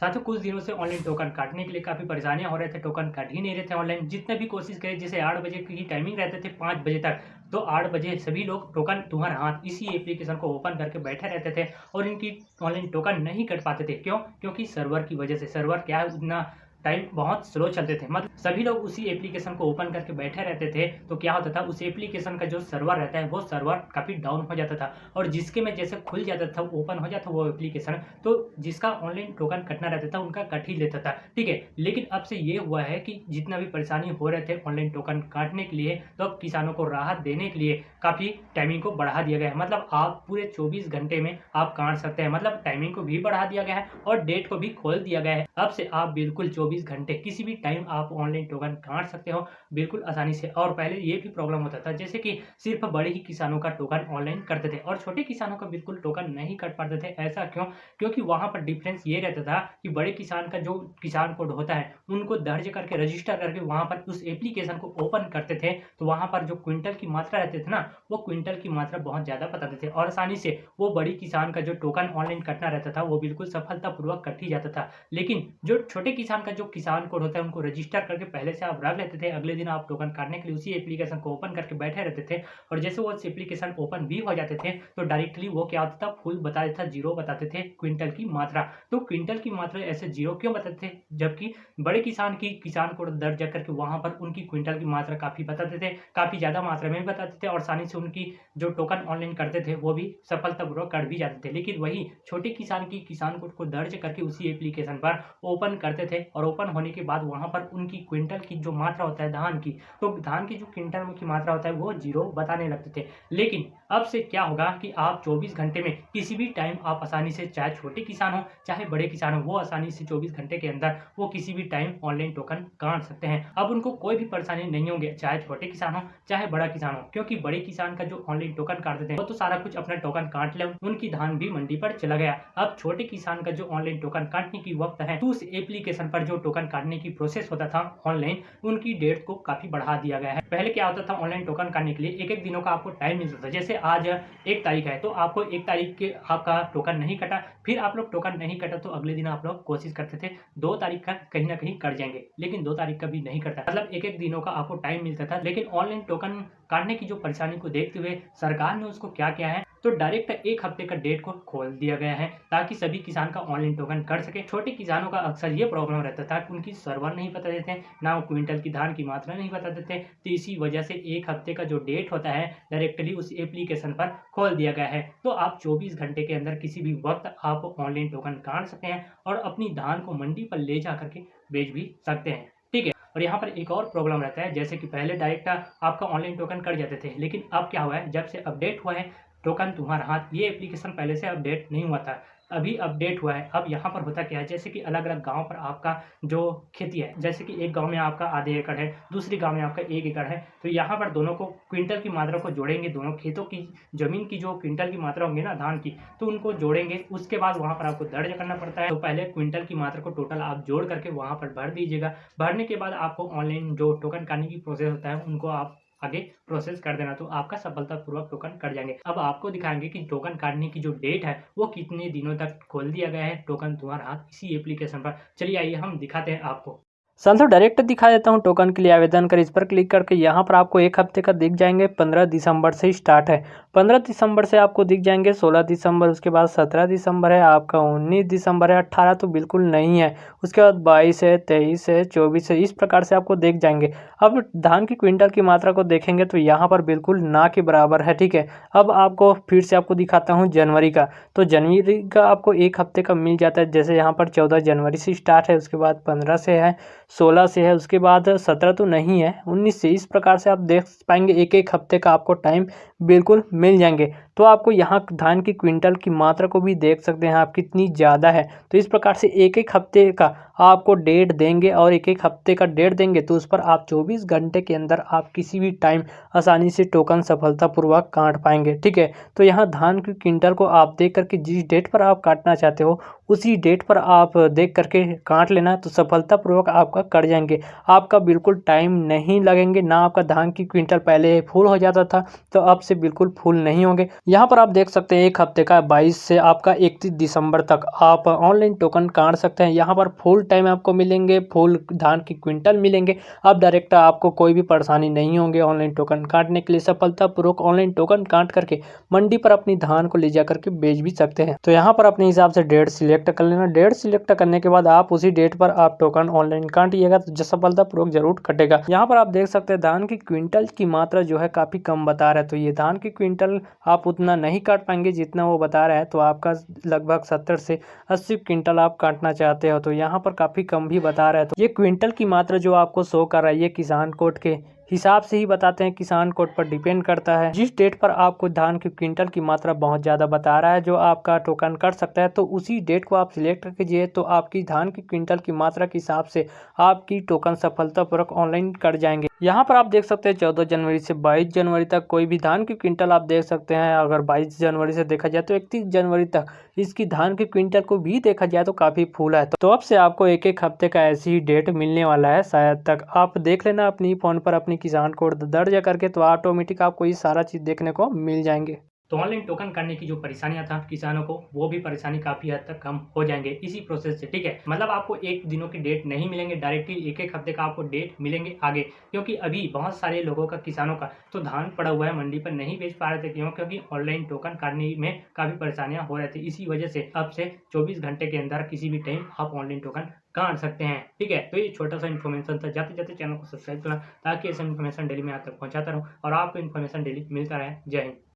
साथियों कुछ दिनों से ऑनलाइन टोकन काटने के लिए काफ़ी परेशानियां हो रहे थे, टोकन कट ही नहीं रहे थे ऑनलाइन। जितने भी कोशिश करें, जैसे 8 बजे की टाइमिंग रहते थे 5 बजे तक, तो 8 बजे सभी लोग टोकन तुम्हारा हाथ इसी एप्लीकेशन को ओपन करके बैठे रहते थे और इनकी ऑनलाइन टोकन नहीं कट पाते थे। क्यों? क्योंकि सर्वर की वजह से। सर्वर क्या है, उतना टाइम बहुत स्लो चलते थे, मतलब सभी लोग उसी एप्लीकेशन को ओपन करके बैठे रहते थे। तो क्या होता था, उस एप्लीकेशन का जो सर्वर रहता है वो सर्वर काफ़ी डाउन हो जाता था और जिसके में जैसे खुल जाता था, ओपन हो जाता वो एप्लीकेशन, तो जिसका ऑनलाइन टोकन कटना रहता था उनका कट ही लेता था। ठीक है, लेकिन अब से ये हुआ है कि जितना भी परेशानी हो रहे थे ऑनलाइन टोकन काटने के लिए, तो अब किसानों को राहत देने के लिए काफ़ी टाइमिंग को बढ़ा दिया गया है। मतलब आप पूरे 24 घंटे में आप काट सकते हैं, मतलब टाइमिंग को भी बढ़ा दिया गया है और डेट को भी खोल दिया गया है। अब से आप बिल्कुल 24 घंटे किसी भी टाइम आप ऑनलाइन टोकन काट सकते हो बिल्कुल आसानी से। और पहले ये भी प्रॉब्लम होता था, जैसे कि सिर्फ बड़े ही किसानों का टोकन ऑनलाइन करते थे और छोटे किसानों का बिल्कुल टोकन नहीं कट पाते थे। ऐसा क्यों? क्योंकि वहां पर डिफरेंस ये रहता था कि बड़े किसान का जो किसान कोड होता है उनको दर्ज करके रजिस्टर करके वहां पर उस एप्लीकेशन को ओपन करते थे, तो वहां पर जो क्विंटल की मात्रा रहती थी ना, वो क्विंटल की मात्रा बहुत ज्यादा बताते थे और आसानी से वो बड़ी किसान का जो टोकन ऑनलाइन कटना रहता था वो बिल्कुल सफलतापूर्वक कट ही जाता था। लेकिन जो छोटे किसान का जो किसान कोड होता है उनको रजिस्टर करके पहले से आप रख लेते थे, अगले दिन आप टोकन काटने के लिए उसी एप्लीकेशन को ओपन करके बैठे रहते थे और जैसे वो एप्लीकेशन ओपन भी हो जाते थे तो डायरेक्टली वो क्या होता था, फुल बता देता, जीरो बताते थे क्विंटल की मात्रा। तो क्विंटल की मात्रा ऐसे जीरो क्यों बताते थे, जबकि बड़े किसान की किसान कोड दर्ज करके वहां पर उनकी क्विंटल की मात्रा काफी बताते थे, काफी ज्यादा मात्रा में बताते थे और आसानी से उनकी जो टोकन ऑनलाइन करते थे वो भी सफलतापूर्वक कर भी जाते थे। लेकिन वही छोटे किसान की किसान कोड को दर्ज करके उसी एप्लीकेशन पर ओपन करते थे और ओपन होने के बाद वहां पर उनकी क्विंटल की जो मात्रा होता है धान की, तो धान की जो क्विंटल की मात्रा होता है वो जीरो बताने लगते थे। लेकिन अब से क्या होगा कि आप 24 घंटे में किसी भी टाइम आप आसानी से, चाहे छोटे किसान हो चाहे बड़े किसान हो, वो आसानी से 24 घंटे के अंदर वो किसी भी टाइम ऑनलाइन टोकन काट सकते हैं। अब उनको कोई भी परेशानी नहीं होगी, चाहे छोटे किसान हो चाहे बड़ा किसान हो, क्योंकि बड़े किसान का जो ऑनलाइन टोकन काटते थे वो तो सारा कुछ अपना टोकन काट ले, उनकी धान भी मंडी पर चला गया। अब छोटे किसान का जो ऑनलाइन टोकन काटने की वक्त है, तो उस एप्लीकेशन पर जो टोकन काटने की प्रोसेस होता था ऑनलाइन, उनकी डेट को काफी बढ़ा दिया गया है। पहले क्या होता था, ऑनलाइन टोकन काटने के लिए एक एक दिनों का आपको टाइम मिलता था। जैसे आज 1 तारीख है तो आपको 1 तारीख के आपका टोकन नहीं कटा, फिर आप लोग टोकन नहीं कटा तो अगले दिन आप लोग कोशिश करते थे 2 तारीख का कहीं ना कहीं कट जाएंगे, लेकिन 2 तारीख का भी नहीं करता, मतलब एक एक दिनों का आपको टाइम मिलता था। लेकिन ऑनलाइन टोकन काटने की जो परेशानी को देखते हुए सरकार ने उसको क्या किया है, तो डायरेक्ट 1 हफ्ते का डेट को खोल दिया गया है ताकि सभी किसान का ऑनलाइन टोकन कर सके। छोटे किसानों का अक्सर ये प्रॉब्लम रहता था कि उनकी सर्वर नहीं बता देते, ना वो क्विंटल की धान की मात्रा नहीं बता देते, तो इसी वजह से 1 हफ्ते का जो डेट होता है डायरेक्टली उस एप्लीकेशन पर खोल दिया गया है। तो आप 24 घंटे के अंदर किसी भी वक्त आप ऑनलाइन टोकन काट सकते हैं और अपनी धान को मंडी पर ले जा करके बेच भी सकते हैं। ठीक है, और यहाँ पर एक और प्रॉब्लम रहता है, जैसे कि पहले डायरेक्ट आपका ऑनलाइन टोकन कट जाते थे, लेकिन अब क्या हुआ है, जब से अपडेट हुआ है टोकन तुम्हारा हाथ, ये एप्लीकेशन पहले से अपडेट नहीं हुआ था, अभी अपडेट हुआ है। अब यहाँ पर होता क्या है, जैसे कि अलग अलग गांव पर आपका जो खेती है, जैसे कि एक गांव में आपका आधे एकड़ है, दूसरी गांव में आपका 1 एकड़ है, तो यहाँ पर दोनों को क्विंटल की मात्रा को जोड़ेंगे, दोनों खेतों की जमीन की जो क्विंटल की मात्रा होंगी ना धान की, तो उनको जोड़ेंगे। उसके बाद वहां पर आपको दर्ज करना पड़ता है, तो पहले क्विंटल की मात्रा को टोटल आप जोड़ करके वहां पर भर दीजिएगा। भरने के बाद आपको ऑनलाइन जो टोकन काटने की प्रोसेस होता है उनको आप आगे प्रोसेस कर देना, तो आपका सफलतापूर्वक टोकन कट जाएंगे। अब आपको दिखाएंगे कि टोकन काटने की जो डेट है वो कितने दिनों तक खोल दिया गया है टोकन तुम्हारा हाथ इसी एप्लीकेशन पर। चलिए आइए हम दिखाते हैं आपको। तो डायरेक्ट दिखा देता हूँ, टोकन के लिए आवेदन कर इस पर क्लिक करके यहाँ पर आपको 1 हफ्ते का दिख जाएंगे। 15 दिसंबर से स्टार्ट है, 15 दिसंबर से आपको दिख जाएंगे, 16 दिसंबर, उसके बाद 17 दिसंबर है आपका, 19 दिसंबर है, 18 तो बिल्कुल नहीं है, उसके बाद 22 है, 23 है, 24 है, इस प्रकार से आपको दिख जाएंगे। अब धान की क्विंटल की मात्रा को देखेंगे तो यहाँ पर बिल्कुल ना के बराबर है। ठीक है, अब आपको फिर से आपको दिखाता हूँ जनवरी का, तो जनवरी का आपको 1 हफ्ते का मिल जाता है। जैसे यहाँ पर 14 जनवरी से स्टार्ट है, उसके बाद 15 से है, 16 से है, उसके बाद 17 तो नहीं है, 19 से, इस प्रकार से आप देख पाएंगे एक एक हफ्ते का आपको टाइम बिल्कुल मिल जाएंगे। तो आपको यहाँ धान की क्विंटल की मात्रा को भी देख सकते हैं आप कितनी ज़्यादा है। तो इस प्रकार से एक एक हफ्ते का आपको डेट देंगे और एक एक हफ्ते का डेट देंगे तो उस पर आप 24 घंटे के अंदर आप किसी भी टाइम आसानी से टोकन सफलतापूर्वक काट पाएंगे। ठीक है, तो यहाँ धान की क्विंटल को आप देख करके जिस डेट पर आप काटना चाहते हो उसी डेट पर आप देख करके काट लेना, तो सफलतापूर्वक आपका कट जाएंगे। आपका बिल्कुल टाइम नहीं लगेंगे, ना आपका धान की क्विंटल पहले फुल हो जाता था तो अब से बिल्कुल फुल नहीं होंगे। यहाँ पर आप देख सकते हैं एक हफ्ते का 22 से आपका 31 दिसंबर तक आप ऑनलाइन टोकन काट सकते हैं। यहाँ पर फुल टाइम आपको मिलेंगे, फुल धान की क्विंटल मिलेंगे। अब डायरेक्ट आपको कोई भी परेशानी नहीं होगी ऑनलाइन टोकन काटने के लिए। सफलतापूर्वक ऑनलाइन टोकन काट करके मंडी पर अपनी धान को ले जा करके बेच भी सकते हैं। तो यहाँ पर अपने हिसाब से डेट सिलेक्ट कर लेना। डेट सिलेक्ट करने के बाद आप उसी डेट पर आप टोकन ऑनलाइन काटिएगा तो सफलतापूर्वक जरूर कटेगा। यहाँ पर आप देख सकते हैं धान की क्विंटल की मात्रा जो है काफी कम बता रहा है। तो ये धान की क्विंटल आप उतना नहीं काट पाएंगे जितना वो बता रहा है। तो आपका लगभग 70 से 80 क्विंटल आप काटना चाहते हो तो यहाँ पर काफ़ी कम भी बता रहा है। तो ये क्विंटल की मात्रा जो आपको शो कर रहा है ये किसान कोड के हिसाब से ही बताते हैं। किसान कोड पर डिपेंड करता है। जिस डेट पर आपको धान की क्विंटल की मात्रा बहुत ज़्यादा बता रहा है जो आपका टोकन कर सकता है तो उसी डेट को आप सिलेक्ट कीजिए। तो आपकी धान की क्विंटल की मात्रा के हिसाब से आपकी टोकन सफलतापूर्वक ऑनलाइन कट जाएंगे। यहाँ पर आप देख सकते हैं 14 जनवरी से 22 जनवरी तक कोई भी धान की क्विंटल आप देख सकते हैं। अगर 22 जनवरी से देखा जाए तो 31 जनवरी तक इसकी धान की क्विंटल को भी देखा जाए तो काफ़ी फूल है। तो अब से आपको एक एक हफ्ते का ऐसी ही डेट मिलने वाला है। शायद तक आप देख लेना अपनी फ़ोन पर अपनी किसान कोड दर्ज करके तो ऑटोमेटिक आपको ये सारा चीज़ देखने को मिल जाएंगे। तो ऑनलाइन टोकन करने की जो परेशानियां था किसानों को वो भी परेशानी काफ़ी हद तक कम हो जाएंगे इसी प्रोसेस से। ठीक है, मतलब आपको एक दिनों की डेट नहीं मिलेंगे, डायरेक्टली एक एक हफ्ते का आपको डेट मिलेंगे आगे। क्योंकि अभी बहुत सारे लोगों का किसानों का तो धान पड़ा हुआ है मंडी पर नहीं बेच पा रहे थे। क्यों? क्योंकि ऑनलाइन टोकन काटने में काफ़ी परेशानियां हो रही थी। इसी वजह से अब से 24 घंटे के अंदर किसी भी टाइम आप ऑनलाइन टोकन काट सकते हैं। ठीक है, तो ये छोटा सा इन्फॉर्मेशन था। जाते जाते चैनल को सब्सक्राइब करना ताकि ऐसा इन्फॉर्मेशन डेली मैं आप तक पहुंचाता रहूं और आपको इन्फॉर्मेशन डेली मिलता रहे। जय हिंद।